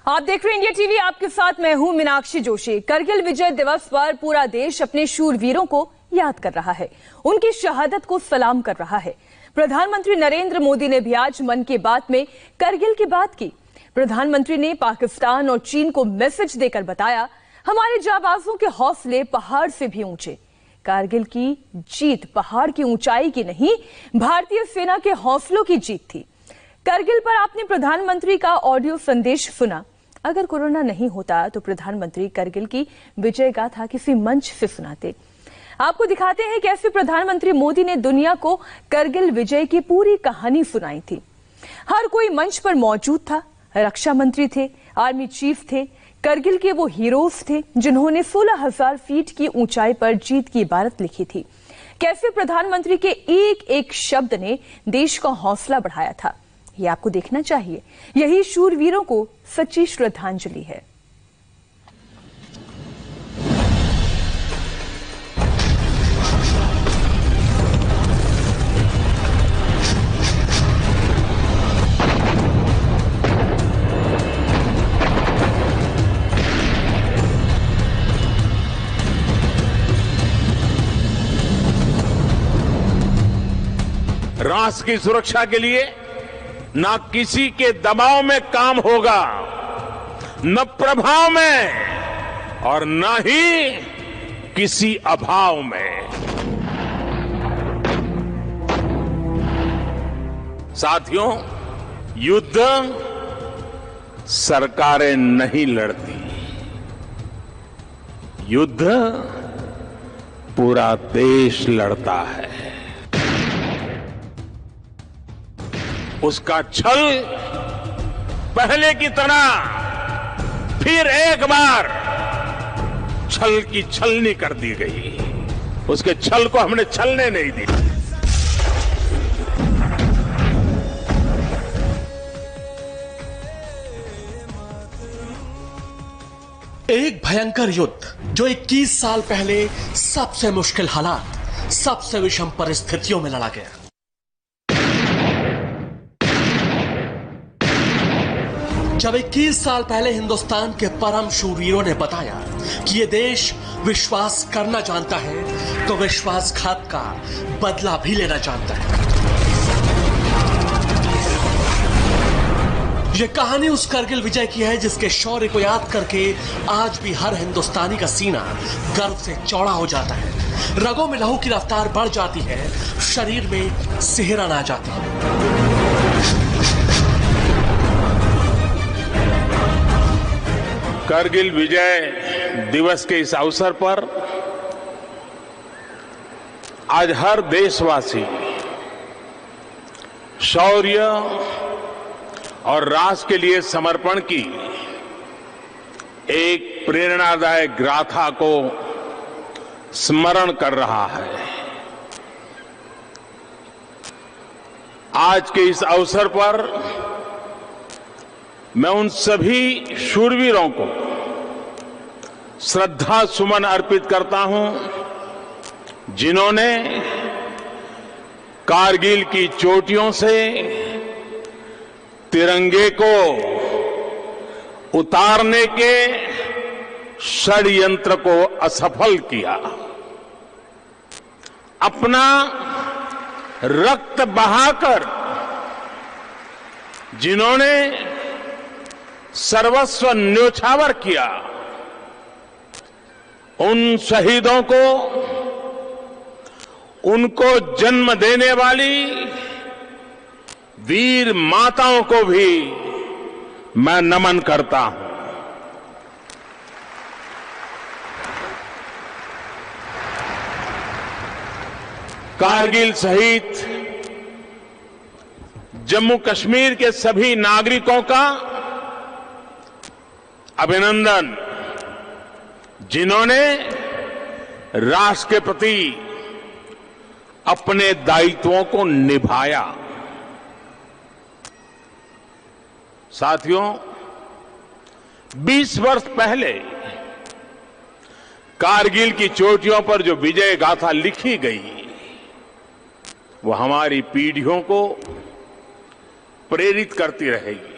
आप देख रहे हैं इंडिया टीवी। आपके साथ मैं हूं मीनाक्षी जोशी। करगिल विजय दिवस पर पूरा देश अपने शूरवीरों को याद कर रहा है, उनकी शहादत को सलाम कर रहा है। प्रधानमंत्री नरेंद्र मोदी ने भी आज मन की बात में करगिल की बात की। प्रधानमंत्री ने पाकिस्तान और चीन को मैसेज देकर बताया, हमारे जाबाजों के हौसले पहाड़ से भी ऊंचे। कारगिल की जीत पहाड़ की ऊंचाई की नहीं, भारतीय सेना के हौसलों की जीत थी। करगिल पर आपने प्रधानमंत्री का ऑडियो संदेश सुना। अगर कोरोना नहीं होता तो प्रधानमंत्री करगिल की विजय गाथा किसी मंच से सुनाते। आपको दिखाते हैं कैसे प्रधानमंत्री मोदी ने दुनिया को करगिल विजय की पूरी कहानी सुनाई थी। हर कोई मंच पर मौजूद था। रक्षा मंत्री थे, आर्मी चीफ थे, करगिल के वो हीरोज थे जिन्होंने 16,000 फीट की ऊंचाई पर जीत की इबारत लिखी थी। कैसे प्रधानमंत्री के एक एक शब्द ने देश का हौसला बढ़ाया था, ये आपको देखना चाहिए। यही शूरवीरों को सच्ची श्रद्धांजलि है। राष्ट्र की सुरक्षा के लिए न किसी के दबाव में काम होगा, न प्रभाव में, और न ही किसी अभाव में। साथियों, युद्ध सरकारें नहीं लड़ती, युद्ध पूरा देश लड़ता है। उसका छल पहले की तरह फिर एक बार छल की छलनी कर दी गई। उसके छल को हमने छलने नहीं दी। एक भयंकर युद्ध जो 21 साल पहले सबसे मुश्किल हालात, सबसे विषम परिस्थितियों में लड़ा गया। जब 21 साल पहले हिंदुस्तान के परम शूरवीरों ने बताया कि ये देश विश्वास करना जानता है तो विश्वासघात का बदला भी लेना जानता है। ये कहानी उस करगिल विजय की है जिसके शौर्य को याद करके आज भी हर हिंदुस्तानी का सीना गर्व से चौड़ा हो जाता है। रगों में लहू की रफ्तार बढ़ जाती है, शरीर में सिहरन आ जाती है। करगिल विजय दिवस के इस अवसर पर आज हर देशवासी शौर्य और राष्ट्र के लिए समर्पण की एक प्रेरणादायक गाथा को स्मरण कर रहा है। आज के इस अवसर पर मैं उन सभी शूरवीरों को श्रद्धा सुमन अर्पित करता हूं जिन्होंने कारगिल की चोटियों से तिरंगे को उतारने के षड्यंत्र को असफल किया, अपना रक्त बहाकर जिन्होंने सर्वस्व न्योछावर किया, उन शहीदों को, उनको जन्म देने वाली वीर माताओं को भी मैं नमन करता हूं। कारगिल सहित जम्मू कश्मीर के सभी नागरिकों का अभिनंदन, जिन्होंने राष्ट्र के प्रति अपने दायित्वों को निभाया। साथियों, 20 वर्ष पहले कारगिल की चोटियों पर जो विजय गाथा लिखी गई, वो हमारी पीढ़ियों को प्रेरित करती रहेगी।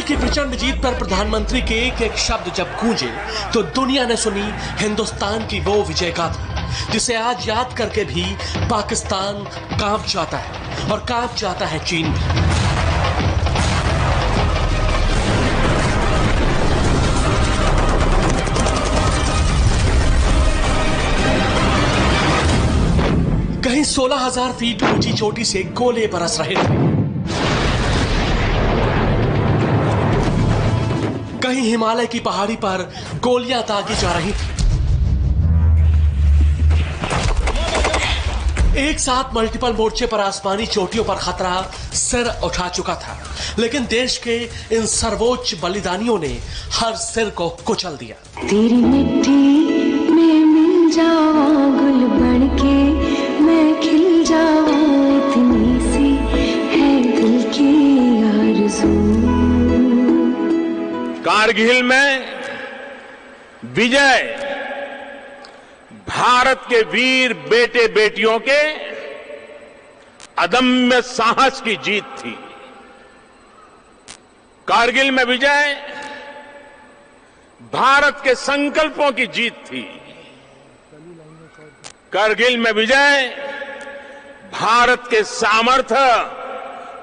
की प्रचंड जीत पर प्रधानमंत्री के एक एक शब्द जब गूंजे तो दुनिया ने सुनी हिंदुस्तान की वो विजय गाथा, जिसे आज याद करके भी पाकिस्तान कांप जाता है और कांप जाता है चीन भी। कहीं 16,000 फीट ऊंची चोटी से गोले बरस रहे थे, कहीं हिमालय की पहाड़ी पर गोलियां दागी जा रही थी। एक साथ मल्टीपल मोर्चे पर आसमानी चोटियों पर खतरा सिर उठा चुका था, लेकिन देश के इन सर्वोच्च बलिदानियों ने हर सिर को कुचल दिया। तेरी मिट्टी में मिल जाऊं गुल बनके, मैं खिल जाऊं, इतनी सी है दिल की आरज़ू। कारगिल में विजय भारत के वीर बेटे बेटियों के अदम्य साहस की जीत थी। कारगिल में विजय भारत के संकल्पों की जीत थी। कारगिल में विजय भारत के सामर्थ्य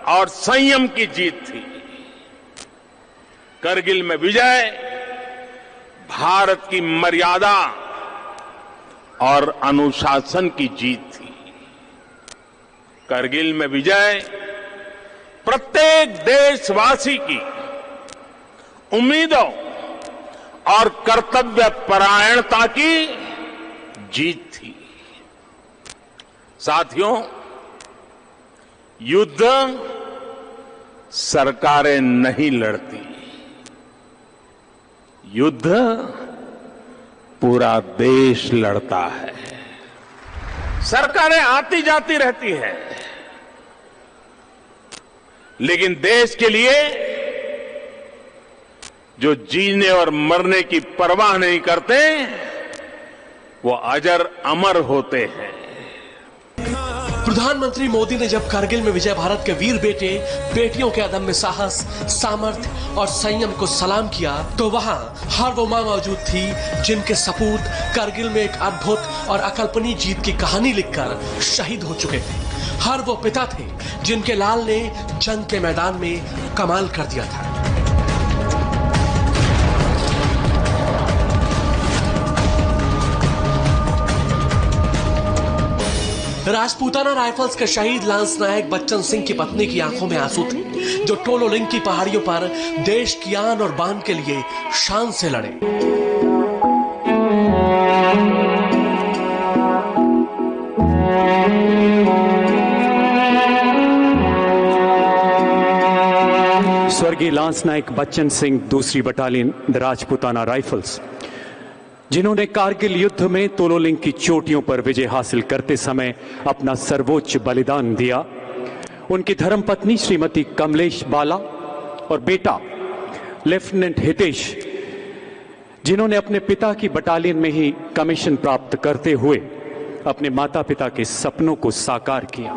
और संयम की जीत थी। कारगिल में विजय भारत की मर्यादा और अनुशासन की जीत थी। कारगिल में विजय प्रत्येक देशवासी की उम्मीदों और कर्तव्य परायणता की जीत थी। साथियों, युद्ध सरकारें नहीं लड़ती, युद्ध पूरा देश लड़ता है। सरकारें आती जाती रहती हैं, लेकिन देश के लिए जो जीने और मरने की परवाह नहीं करते, वो अजर अमर होते हैं। प्रधानमंत्री मोदी ने जब कारगिल में विजय भारत के वीर बेटे बेटियों के अदम्य साहस, सामर्थ्य और संयम को सलाम किया, तो वहां हर वो मां मौजूद थी जिनके सपूत कारगिल में एक अद्भुत और अकल्पनीय जीत की कहानी लिखकर शहीद हो चुके थे। हर वो पिता थे जिनके लाल ने जंग के मैदान में कमाल कर दिया था। राजपूताना राइफल्स के शहीद लांस नायक बच्चन सिंह की पत्नी की आंखों में आंसू थे, जो टोलो लिंक की पहाड़ियों पर देश की आन और बान के लिए शान से लड़े। स्वर्गीय लांस नायक बच्चन सिंह, दूसरी बटालियन राजपूताना राइफल्स, जिन्होंने कारगिल युद्ध में तोलोलिंग की चोटियों पर विजय हासिल करते समय अपना सर्वोच्च बलिदान दिया। उनकी धर्मपत्नी श्रीमती कमलेश बाला और बेटा लेफ्टिनेंट हितेश, जिन्होंने अपने पिता की बटालियन में ही कमीशन प्राप्त करते हुए अपने माता पिता के सपनों को साकार किया।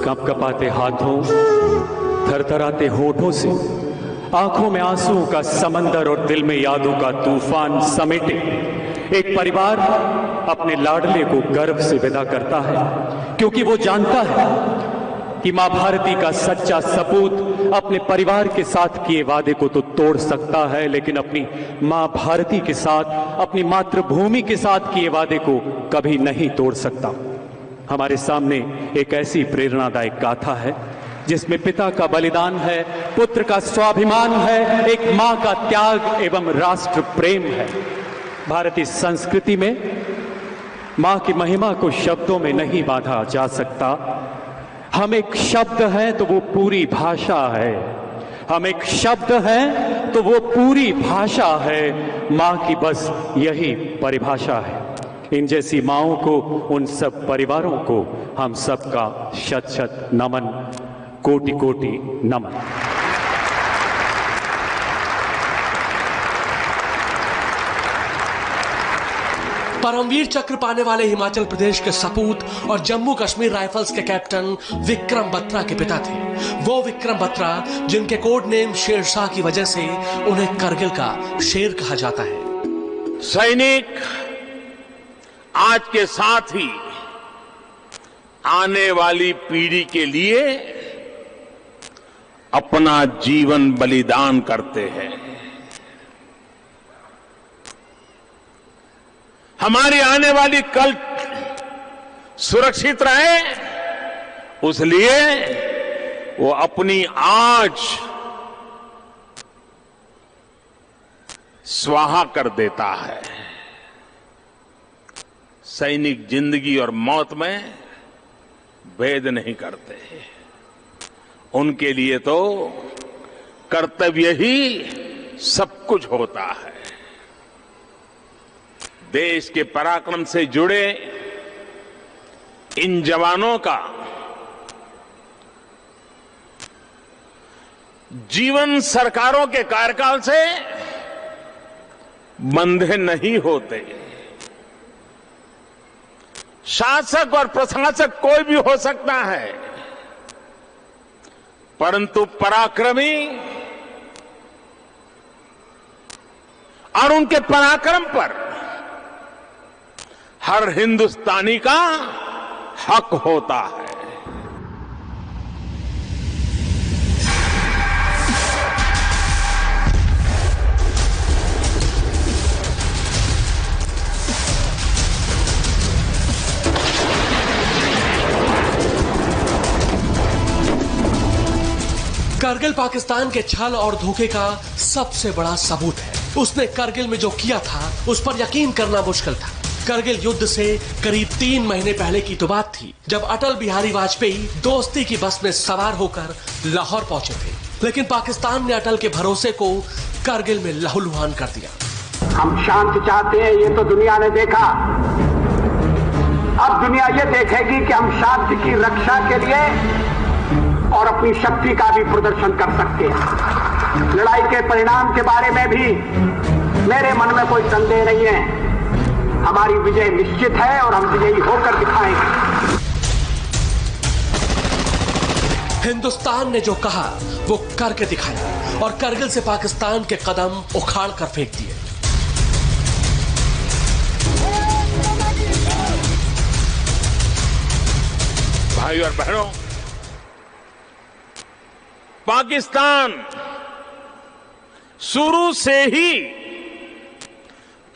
कपकपाते हाथों, थरथराते होठों से आंखों में आंसुओं का समंदर और दिल में यादों का तूफान समेटे एक परिवार अपने लाडले को गर्व से विदा करता है, क्योंकि वो जानता है कि मां भारती का सच्चा सपूत अपने परिवार के साथ किए वादे को तो तोड़ सकता है, लेकिन अपनी मां भारती के साथ, अपनी मातृभूमि के साथ किए वादे को कभी नहीं तोड़ सकता। हमारे सामने एक ऐसी प्रेरणादायक गाथा है जिसमें पिता का बलिदान है, पुत्र का स्वाभिमान है, एक मां का त्याग एवं राष्ट्र प्रेम है। भारतीय संस्कृति में मां की महिमा को शब्दों में नहीं बांधा जा सकता। हम एक शब्द हैं तो वो पूरी भाषा है, हम एक शब्द हैं तो वो पूरी भाषा है। मां की बस यही परिभाषा है। इन जैसी माओं को, उन सब परिवारों को हम सबका शत शत नमन, कोटि कोटि नमन। परमवीर चक्र पाने वाले हिमाचल प्रदेश के सपूत और जम्मू कश्मीर राइफल्स के कैप्टन विक्रम बत्रा के पिता थे। वो विक्रम बत्रा जिनके कोड नेम शेरशाह की वजह से उन्हें करगिल का शेर कहा जाता है। सैनिक आज के साथ ही आने वाली पीढ़ी के लिए अपना जीवन बलिदान करते हैं। हमारी आने वाली कल सुरक्षित रहे, उसलिए वो अपनी आज स्वाहा कर देता है। सैनिक जिंदगी और मौत में भेद नहीं करते। उनके लिए तो कर्तव्य ही सब कुछ होता है। देश के पराक्रम से जुड़े इन जवानों का जीवन सरकारों के कार्यकाल से बंधे नहीं होते। शासक और प्रशासक कोई भी हो सकता है, परंतु पराक्रमी और उनके पराक्रम पर हर हिंदुस्तानी का हक होता है। करगिल पाकिस्तान के छल और धोखे का सबसे बड़ा सबूत है। उसने करगिल में जो किया था उस पर यकीन करना मुश्किल था। करगिल युद्ध से करीब 3 महीने पहले की तो बात थी, जब अटल बिहारी वाजपेयी दोस्ती की बस में सवार होकर लाहौर पहुंचे थे। लेकिन पाकिस्तान ने अटल के भरोसे को करगिल में लहूलुहान कर दिया। हम शांति चाहते हैं, ये तो दुनिया ने देखा। अब दुनिया ये देखेगी कि हम शांति की रक्षा के लिए और अपनी शक्ति का भी प्रदर्शन कर सकते हैं। लड़ाई के परिणाम के बारे में भी मेरे मन में कोई संदेह नहीं है। हमारी विजय निश्चित है और हम विजयी होकर दिखाएंगे। हिंदुस्तान ने जो कहा वो करके दिखाया और करगिल से पाकिस्तान के कदम उखाड़ कर फेंक दिए। भाई और बहनों, पाकिस्तान शुरू से ही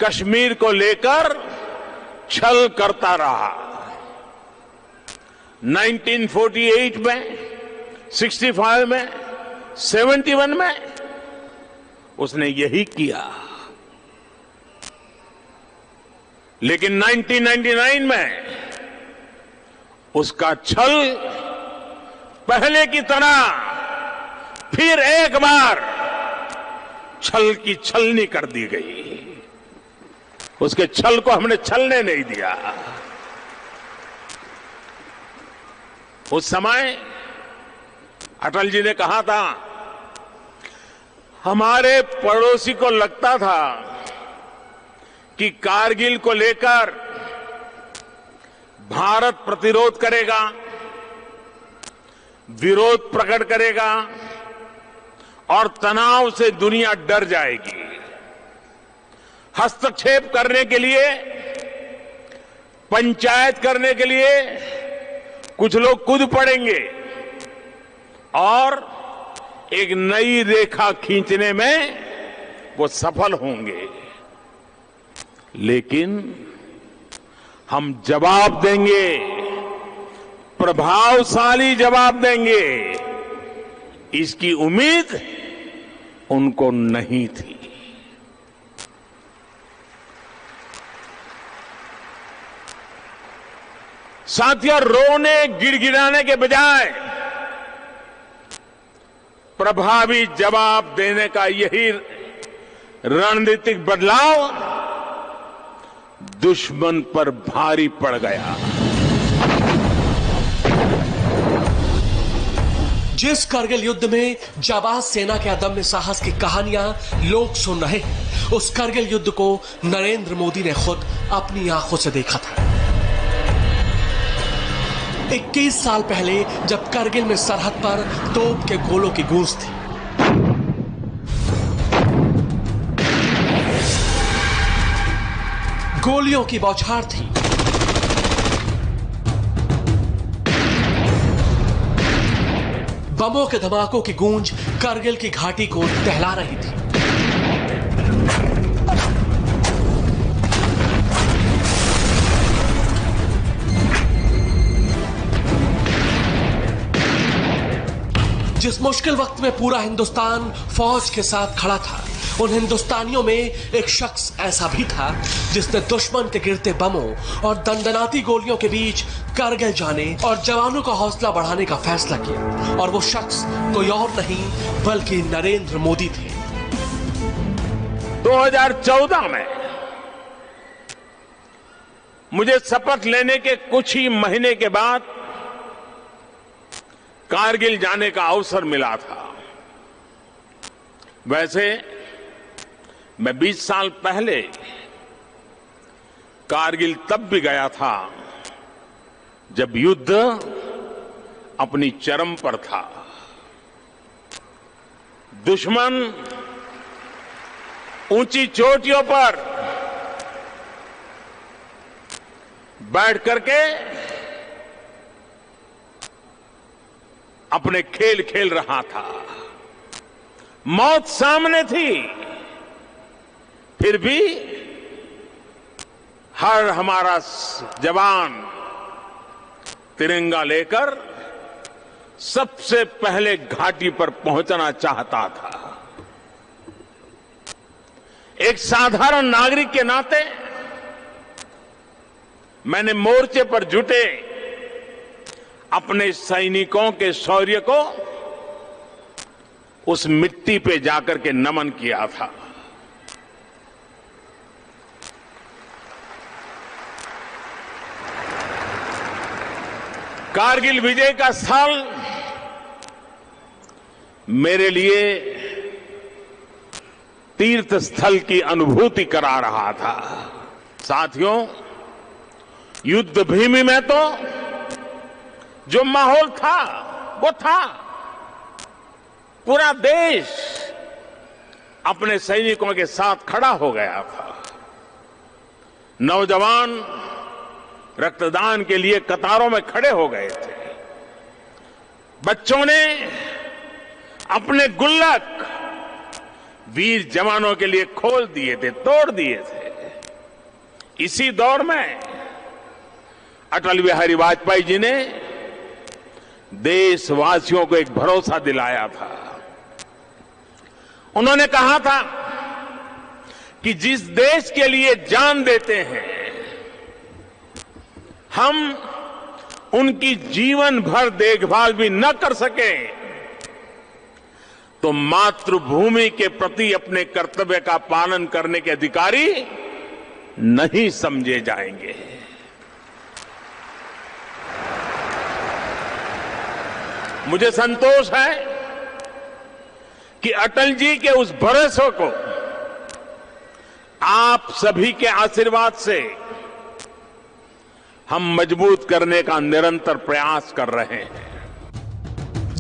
कश्मीर को लेकर छल करता रहा। 1948 में, 65 में, 71 में उसने यही किया। लेकिन 1999 में उसका छल पहले की तरह फिर एक बार छल की छलनी कर दी गई। उसके छल को हमने छलने नहीं दिया। उस समय अटल जी ने कहा था, हमारे पड़ोसी को लगता था कि कारगिल को लेकर भारत प्रतिरोध करेगा, विरोध प्रकट करेगा और तनाव से दुनिया डर जाएगी। हस्तक्षेप करने के लिए, पंचायत करने के लिए कुछ लोग कूद पड़ेंगे और एक नई रेखा खींचने में वो सफल होंगे। लेकिन हम जवाब देंगे, प्रभावशाली जवाब देंगे, इसकी उम्मीद उनको नहीं थी। साथियों, रोने गिड़गिड़ाने के बजाय प्रभावी जवाब देने का यही रणनीतिक बदलाव दुश्मन पर भारी पड़ गया। जिस करगिल युद्ध में जाबाज सेना के अदम्य साहस की कहानियां लोग सुन रहे हैं, उस करगिल युद्ध को नरेंद्र मोदी ने खुद अपनी आंखों से देखा था। 21 साल पहले जब करगिल में सरहद पर तोप के गोलों की गूंज थी, गोलियों की बौछार थी, बमों के धमाकों की गूंज करगिल की घाटी को दहला रही थी। जिस मुश्किल वक्त में पूरा हिंदुस्तान फौज के साथ खड़ा था, उन हिंदुस्तानियों में एक शख्स ऐसा भी था जिसने दुश्मन के गिरते बमों और दंदनाती गोलियों के बीच करगिल जाने और जवानों का हौसला बढ़ाने का फैसला किया। और वो शख्स कोई और नहीं बल्कि नरेंद्र मोदी थे। 2014 में मुझे शपथ लेने के कुछ ही महीने के बाद कारगिल जाने का अवसर मिला था। वैसे मैं 20 साल पहले कारगिल तब भी गया था जब युद्ध अपनी चरम पर था। दुश्मन ऊंची चोटियों पर बैठ करके अपने खेल खेल रहा था। मौत सामने थी, फिर भी हर हमारा जवान तिरंगा लेकर सबसे पहले घाटी पर पहुंचना चाहता था। एक साधारण नागरिक के नाते मैंने मोर्चे पर जुटे अपने सैनिकों के शौर्य को उस मिट्टी पे जाकर के नमन किया था। कारगिल विजय का स्थल मेरे लिए तीर्थ स्थल की अनुभूति करा रहा था। साथियों, युद्ध भूमि में तो जो माहौल था वो था। पूरा देश अपने सैनिकों के साथ खड़ा हो गया था। नौजवान रक्तदान के लिए कतारों में खड़े हो गए थे। बच्चों ने अपने गुल्लक वीर जवानों के लिए खोल दिए थे, तोड़ दिए थे। इसी दौर में अटल बिहारी वाजपेयी जी ने देशवासियों को एक भरोसा दिलाया था। उन्होंने कहा था कि जिस देश के लिए जान देते हैं, हम उनकी जीवन भर देखभाल भी न कर सके तो मातृभूमि के प्रति अपने कर्तव्य का पालन करने के अधिकारी नहीं समझे जाएंगे। मुझे संतोष है कि अटल जी के उस भरोसे को आप सभी के आशीर्वाद से हम मजबूत करने का निरंतर प्रयास कर रहे हैं।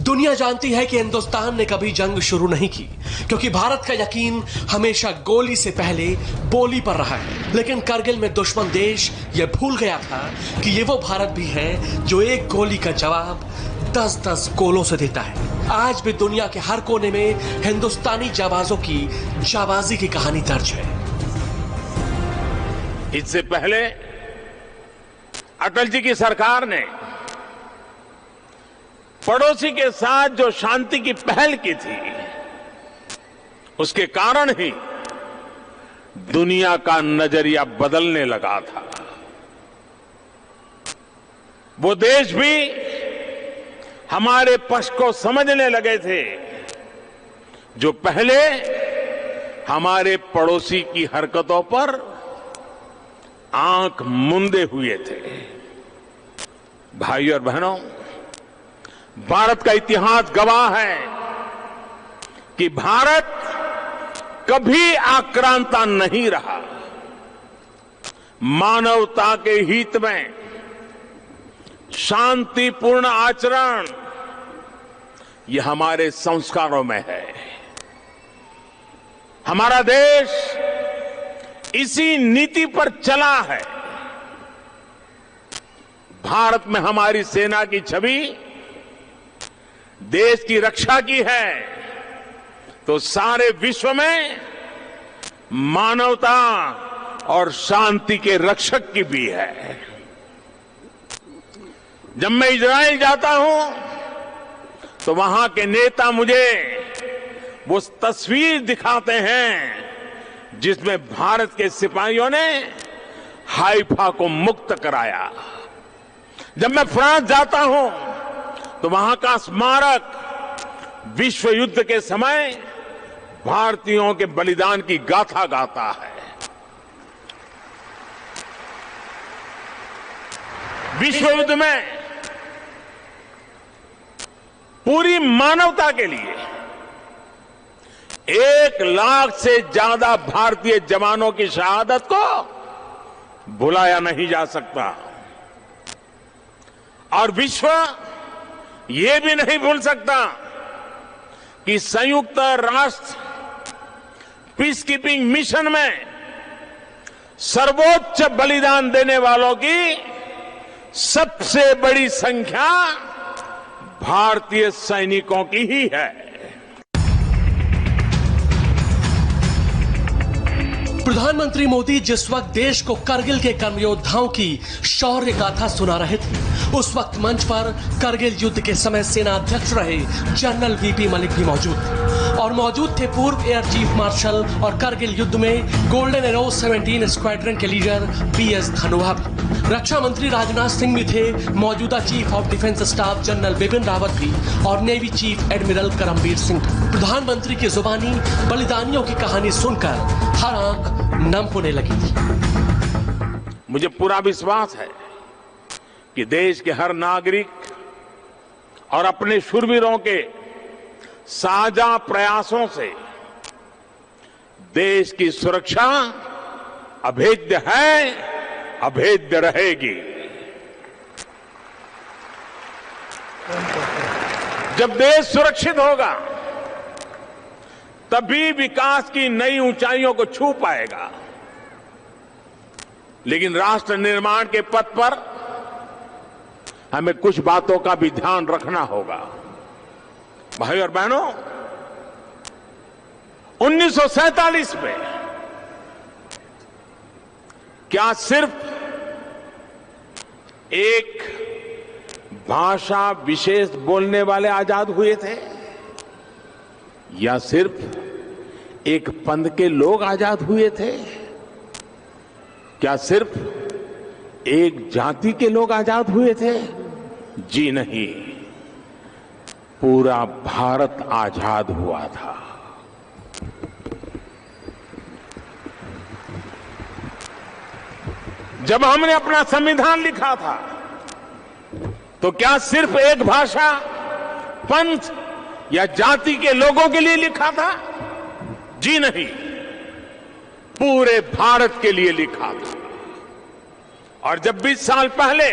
दुनिया जानती है कि हिंदुस्तान ने कभी जंग शुरू नहीं की, क्योंकि भारत का यकीन हमेशा गोली से पहले बोली पर रहा है। लेकिन करगिल में दुश्मन देश यह भूल गया था कि ये वो भारत भी है जो एक गोली का जवाब 10-10 गोलों से देता है। आज भी दुनिया के हर कोने में हिंदुस्तानी जाबाजों की जाबाजी की कहानी दर्ज है। इससे पहले अटल जी की सरकार ने पड़ोसी के साथ जो शांति की पहल की थी, उसके कारण ही दुनिया का नजरिया बदलने लगा था। वो देश भी हमारे पक्ष को समझने लगे थे, जो पहले हमारे पड़ोसी की हरकतों पर आंख मूंदे हुए थे। भाइयों और बहनों, भारत का इतिहास गवाह है कि भारत कभी आक्रांता नहीं रहा। मानवता के हित में शांतिपूर्ण आचरण, यह हमारे संस्कारों में है। हमारा देश इसी नीति पर चला है। भारत में हमारी सेना की छवि देश की रक्षा की है, तो सारे विश्व में मानवता और शांति के रक्षक की भी है। जब मैं इजराइल जाता हूं तो वहां के नेता मुझे वो तस्वीर दिखाते हैं जिसमें भारत के सिपाहियों ने हाइफा को मुक्त कराया। जब मैं फ्रांस जाता हूं तो वहां का स्मारक विश्व युद्ध के समय भारतीयों के बलिदान की गाथा गाता है। विश्व युद्ध में पूरी मानवता के लिए 1 लाख से ज्यादा भारतीय जवानों की शहादत को भुलाया नहीं जा सकता। और विश्व ये भी नहीं भूल सकता कि संयुक्त राष्ट्र पीस कीपिंग मिशन में सर्वोच्च बलिदान देने वालों की सबसे बड़ी संख्या भारतीय सैनिकों की ही है। प्रधानमंत्री मोदी जिस वक्त देश को करगिल के कर्मयोद्धाओं की शौर्य गाथा सुना रहे थे, उस वक्त मंच पर करगिल युद्ध के समय सेना अध्यक्ष रहे जनरल वीपी मलिक भी मौजूद थे। और मौजूद थे पूर्व एयर चीफ मार्शल और करगिल युद्ध में गोल्डन एरो 17 स्क्वाड्रन के लीडर PS धनोआ भी। रक्षा मंत्री राजनाथ सिंह भी थे, मौजूदा chief of defence staff general Bipin Rawat भी और navy chief admiral Karambir Singh. प्रधानमंत्री की जुबानी बलिदानियों की कहानी सुनकर हर आंख नम होने लगी थी। मुझे पूरा विश्वास है कि देश के हर नागरिक और अपने शूरवीरों के साझा प्रयासों से देश की सुरक्षा अभेद्य है, अभेद्य रहेगी। जब देश सुरक्षित होगा तभी विकास की नई ऊंचाइयों को छू पाएगा। लेकिन राष्ट्र निर्माण के पथ पर हमें कुछ बातों का भी ध्यान रखना होगा। भाइयों और बहनों, 1947 में क्या सिर्फ एक भाषा विशेष बोलने वाले आजाद हुए थे, या सिर्फ एक पंथ के लोग आजाद हुए थे? क्या सिर्फ एक जाति के लोग आजाद हुए थे? जी नहीं, पूरा भारत आजाद हुआ था। जब हमने अपना संविधान लिखा था तो क्या सिर्फ एक भाषा, पंथ या जाति के लोगों के लिए लिखा था? जी नहीं, पूरे भारत के लिए लिखा था। और जब 20 साल पहले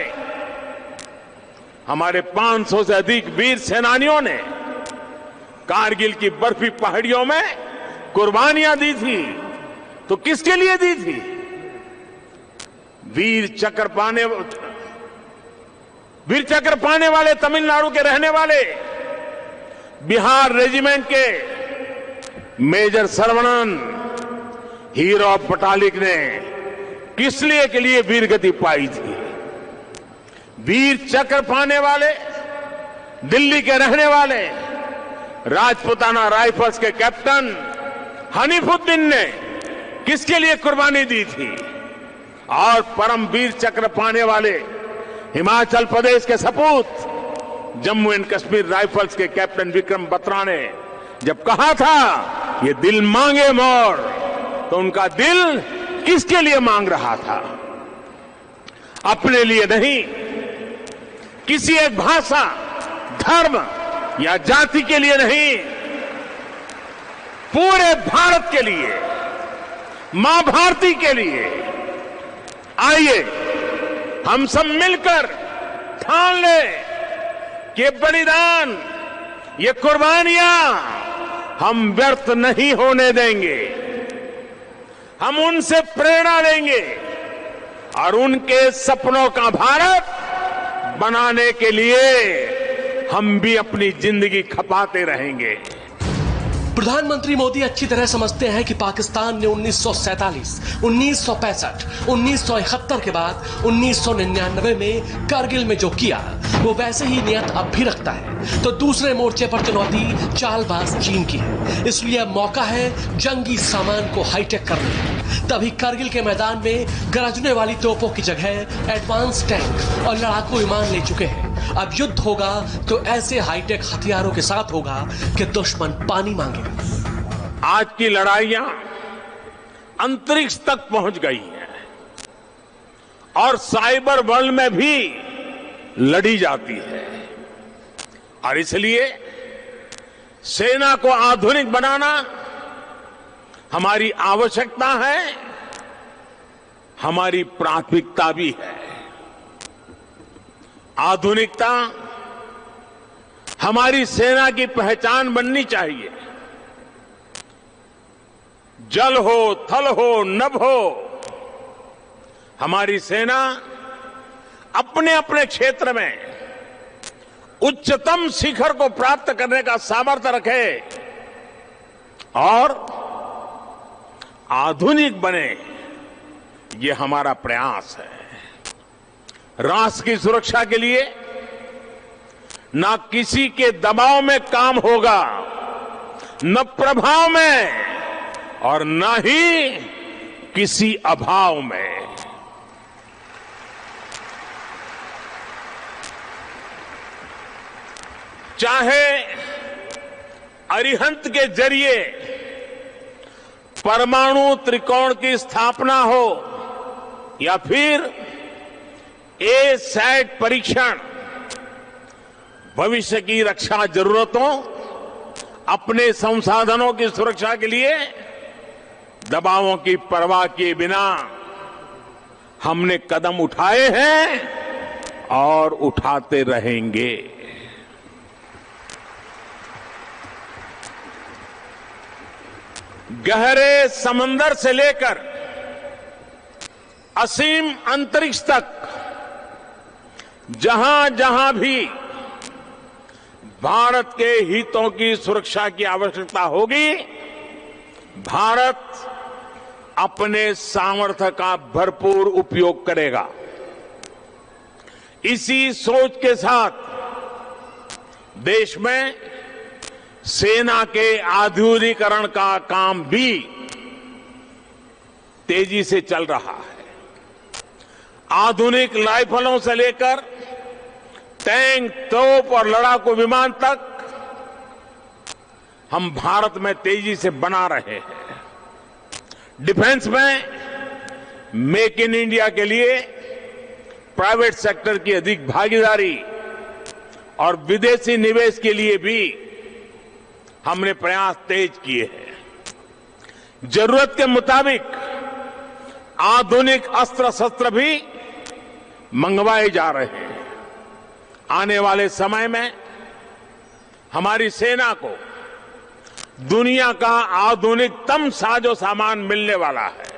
हमारे 500 से अधिक वीर सेनानियों ने कारगिल की बर्फी पहाड़ियों में कुर्बानियां दी थी, तो किसके लिए दी थी? वीर चक्र पाने वाले तमिलनाडु के रहने वाले बिहार रेजिमेंट के major Saravanan, hero of Batalik ने किस लिए के लिए वीर गति पाई थी? वीर चक्र पाने वाले दिल्ली के रहने वाले राजपुताना राइफल्स के कैप्टन हनीफुद्दीन ने किसके लिए कुर्बानी दी थी? और परम वीर चक्र पाने वाले हिमाचल प्रदेश के सपूत जम्मू एंड कश्मीर राइफल्स के कैप्टन विक्रम बत्रा ने जब कहा था ये दिल मांगे मोर, तो उनका दिल किसके लिए मांग रहा था? अपने लिए नहीं, किसी एक भाषा, धर्म या जाति के लिए नहीं, पूरे भारत के लिए, मां भारती के लिए। आइए हम सब मिलकर ठान लें कि बलिदान, ये कुर्बानियां हम व्यर्थ नहीं होने देंगे। हम उनसे प्रेरणा लेंगे और उनके सपनों का भारत बनाने के लिए हम भी अपनी जिंदगी खपाते रहेंगे। प्रधानमंत्री मोदी अच्छी तरह समझते हैं कि पाकिस्तान ने 1947, 1965, 1971 के बाद 1999 में कारगिल में जो किया वो वैसे ही नियत अब भी रखता है। तो दूसरे मोर्चे पर चुनौती चालबाज चीन की है। इसलिए अब मौका है जंगी सामान को हाईटेक करने का। तभी कारगिल के मैदान में गरजने वाली तोपों की जगह एडवांस टैंक और लड़ाकू विमान ले चुके हैं। अब युद्ध होगा तो ऐसे हाईटेक हथियारों के साथ होगा कि दुश्मन पानी मांगेगा। आज की लड़ाइयां अंतरिक्ष तक पहुंच गई हैं और साइबर वर्ल्ड में भी लड़ी जाती है। और इसलिए सेना को आधुनिक बनाना हमारी आवश्यकता है, हमारी प्राथमिकता भी है। आधुनिकता हमारी सेना की पहचान बननी चाहिए। जल हो, थल हो, नभ हो, हमारी सेना अपने अपने क्षेत्र में उच्चतम शिखर को प्राप्त करने का सामर्थ्य रखे और आधुनिक बने, ये हमारा प्रयास है। राष्ट्र की सुरक्षा के लिए ना किसी के दबाव में काम होगा, न प्रभाव में और न ही किसी अभाव में। चाहे अरिहंत के जरिए परमाणु त्रिकोण की स्थापना हो या फिर ए-सैट परीक्षण, भविष्य की रक्षा जरूरतों, अपने संसाधनों की सुरक्षा के लिए दबावों की परवाह किए बिना हमने कदम उठाए हैं और उठाते रहेंगे। गहरे समंदर से लेकर असीम अंतरिक्ष तक जहां जहां भी भारत के हितों की सुरक्षा की आवश्यकता होगी, भारत अपने सामर्थ्य का भरपूर उपयोग करेगा। इसी सोच के साथ देश में सेना के आधुनिकीकरण का काम भी तेजी से चल रहा है। आधुनिक राइफलों से लेकर टैंक, तोप और लड़ाकू विमान तक हम भारत में तेजी से बना रहे हैं। डिफेंस में मेक इन इंडिया के लिए प्राइवेट सेक्टर की अधिक भागीदारी और विदेशी निवेश के लिए भी हमने प्रयास तेज किए हैं। जरूरत के मुताबिक आधुनिक अस्त्र शस्त्र भी मंगवाए जा रहे हैं। आने वाले समय में हमारी सेना को दुनिया का आधुनिकतम साजो सामान मिलने वाला है।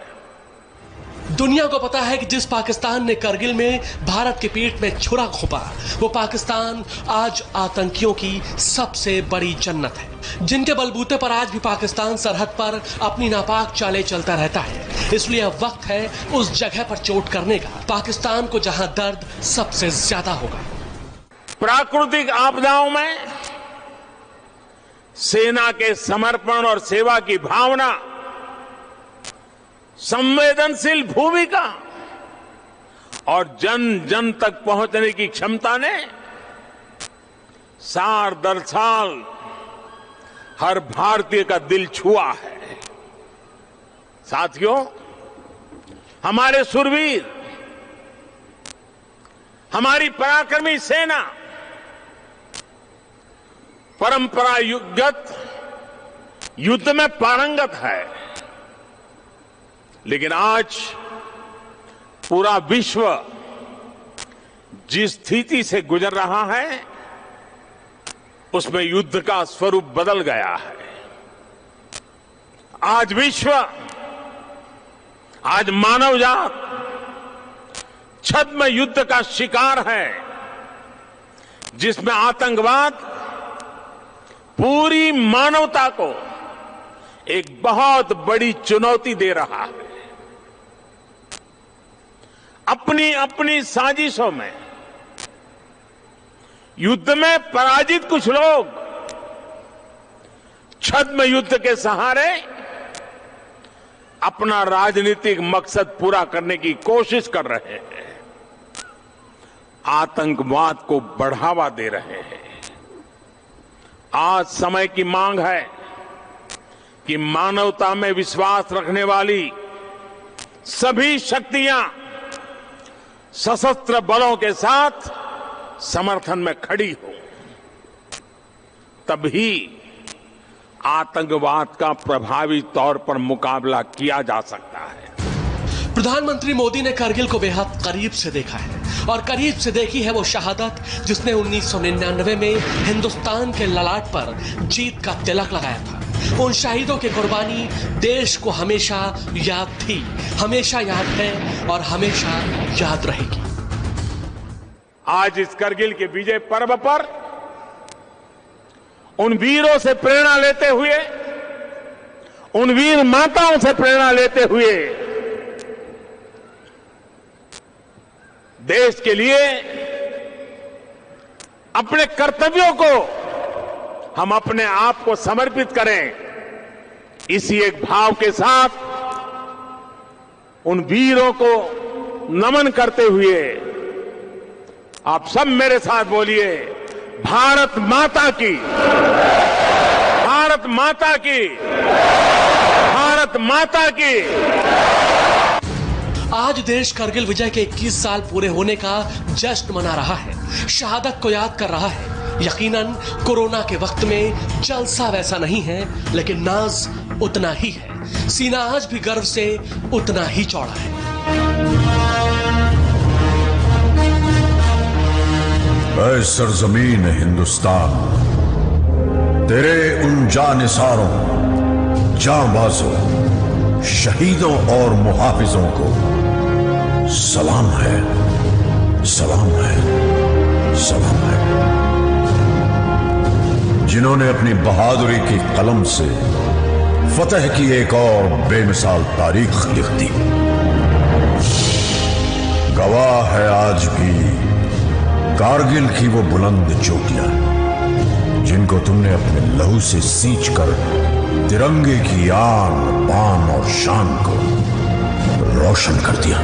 दुनिया को पता है कि जिस पाकिस्तान ने करगिल में भारत के पेट में छुरा घोंपा, वो पाकिस्तान आज आतंकियों की सबसे बड़ी जन्नत है, जिनके बलबूते पर आज भी पाकिस्तान सरहद पर अपनी नापाक चालें चलता रहता है। इसलिए अब वक्त है उस जगह पर चोट करने का, पाकिस्तान को जहां दर्द सबसे ज्यादा होगा। प्राकृतिक आपदाओं में सेना के समर्पण और सेवा की भावना, संवेदनशील भूमिका और जन जन तक पहुंचने की क्षमता ने साल दर साल हर भारतीय का दिल छुआ है। साथियों, हमारे शूरवीर हमारी पराक्रमी सेना परंपरागत युद्ध में पारंगत है, लेकिन आज पूरा विश्व जिस स्थिति से गुजर रहा है उसमें युद्ध का स्वरूप बदल गया है। आज विश्व, आज मानवजात छद्म युद्ध का शिकार है, जिसमें आतंकवाद पूरी मानवता को एक बहुत बड़ी चुनौती दे रहा है। अपनी अपनी साजिशों में युद्ध में पराजित कुछ लोग छद्म युद्ध के सहारे अपना राजनीतिक मकसद पूरा करने की कोशिश कर रहे हैं, आतंकवाद को बढ़ावा दे रहे हैं। आज समय की मांग है कि मानवता में विश्वास रखने वाली सभी शक्तियां सशस्त्र बलों के साथ समर्थन में खड़ी हो, तभी आतंकवाद का प्रभावी तौर पर मुकाबला किया जा सकता है। प्रधानमंत्री मोदी ने करगिल को बेहद करीब से देखा है और करीब से देखी है वो शहादत जिसने 1999 में हिंदुस्तान के ललाट पर जीत का तिलक लगाया था। उन शहीदों की कुर्बानी देश को हमेशा याद थी, हमेशा याद है और हमेशा याद रहेगी। आज इस करगिल के विजय पर्व पर उन वीरों से प्रेरणा लेते हुए, उन वीर माताओं से प्रेरणा लेते हुए देश के लिए अपने कर्तव्यों को हम अपने आप को समर्पित करें, इसी एक भाव के साथ उन वीरों को नमन करते हुए आप सब मेरे साथ बोलिए, भारत माता की, भारत माता की, भारत माता की। आज देश करगिल विजय के 21 साल पूरे होने का जश्न मना रहा है, शहादत को याद कर रहा है। यकीनन कोरोना के वक्त में जलसा वैसा नहीं है, लेकिन नाज उतना ही है, सीना आज भी गर्व से उतना ही चौड़ा है। ऐ सरजमीन हिंदुस्तान, तेरे उन जानिसारों, जांबाजों, शहीदों और मुहाफिजों को सलाम है, सलाम है, सलाम है, जिन्होंने अपनी बहादुरी की कलम से फतह की एक और बेमिसाल तारीख लिख दी। गवाह है आज भी कारगिल की वो बुलंद चोटियां, जिनको तुमने अपने लहू से सींच कर तिरंगे की आन, बान और शान को रोशन कर दिया।